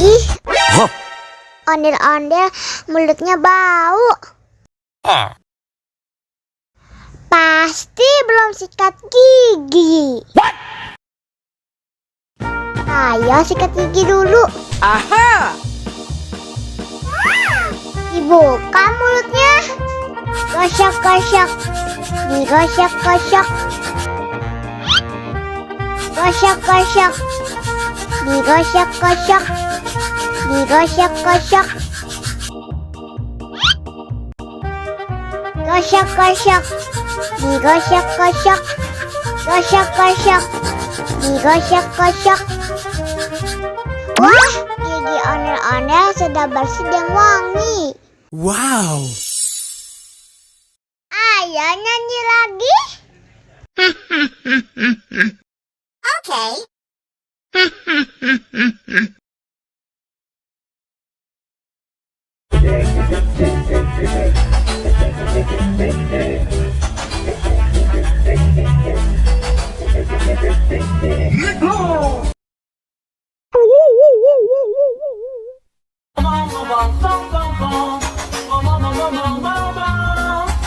Ih, ondel-ondel mulutnya bau. Pasti belum sikat gigi. Ayo sikat gigi dulu. Aha! Dibuka mulutnya. Gosok-gosok. Digosok-gosok. Gosok-gosok. Digosok-gosok. Digosok-gosok. Gosok-gosok. Digosok-gosok. Gosok-gosok. Digosok-gosok. Wah, gigi ondel-ondel sudah bersih dan wangi. Wow! Ayo nyanyi lagi. Oke.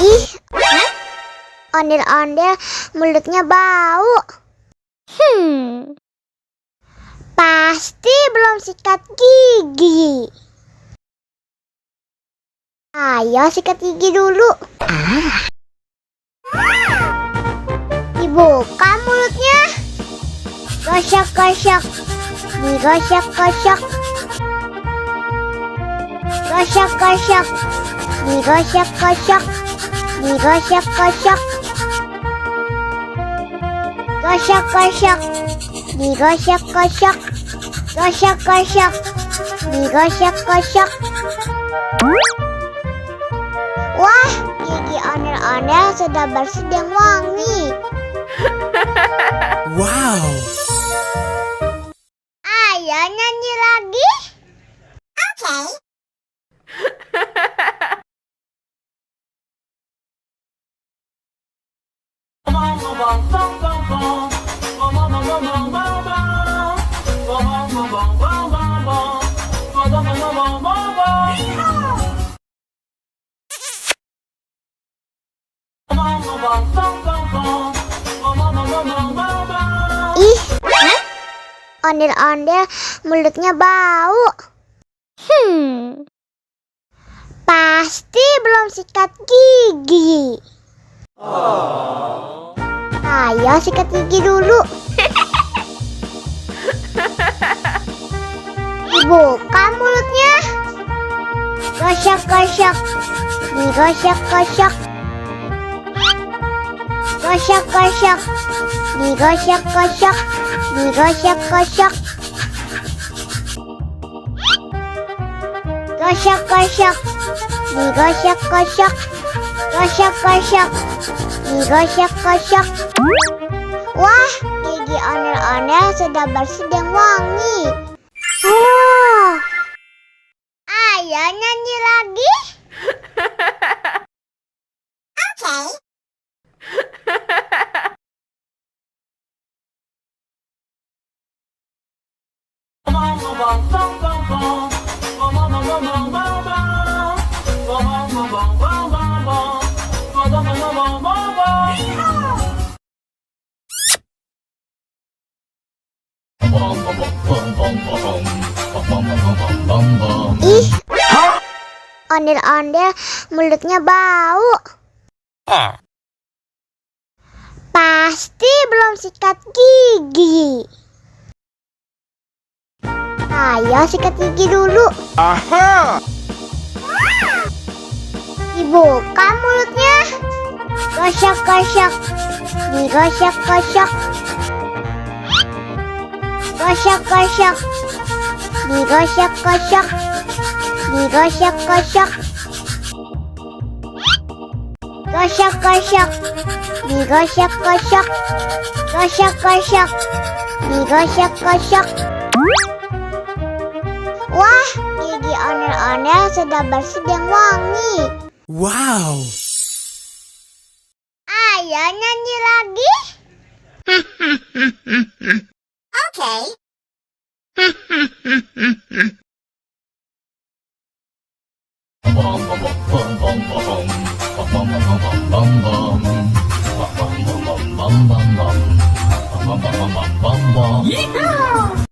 Ih, ondel-ondel mulutnya bau. Pasti belum sikat gigi. Ayo sikat gigi dulu. Dibuka mulutnya. Gosok-gosok. Digosok-gosok. Gosok-gosok. Digosok-gosok. Digosok-gosok. Gosok-gosok. Digosok-gosok. Gosok-gosok. Digosok-gosok. Wah, gigi ondel-ondel sudah bersih dan wangi. Wow! Ayo nyanyi lagi. Oke. Ih, ondel-ondel mulutnya bau. Pasti belum sikat gigi. Ayo sikat gigi dulu. Dibuka mulutnya. Gosok-gosok. Digosok-gosok. Gosok-gosok. Digosok-gosok. Digosok-gosok. Gosok-gosok. Digosok-gosok. Gosok-gosok. Digosok-gosok. Wah, gigi ondel-ondel sudah bersih dan wangi. Oh. Ayo nyanyi lagi. Oke. Ih, ondel-ondel mulutnya bau. Pasti belum sikat gigi. Ayo sikat gigi dulu. Aha! Dibuka mulutnya. Gosok-gosok. Digosok-gosok. Gosok-gosok. Digosok-gosok. Digosok-gosok. Gosok-gosok. Digosok-gosok. Gosok-gosok. Digosok-gosok. Wah, gigi ondel-ondel sudah bersih dan wangi. Wow! Ayo nyanyi lagi. Yeehaw!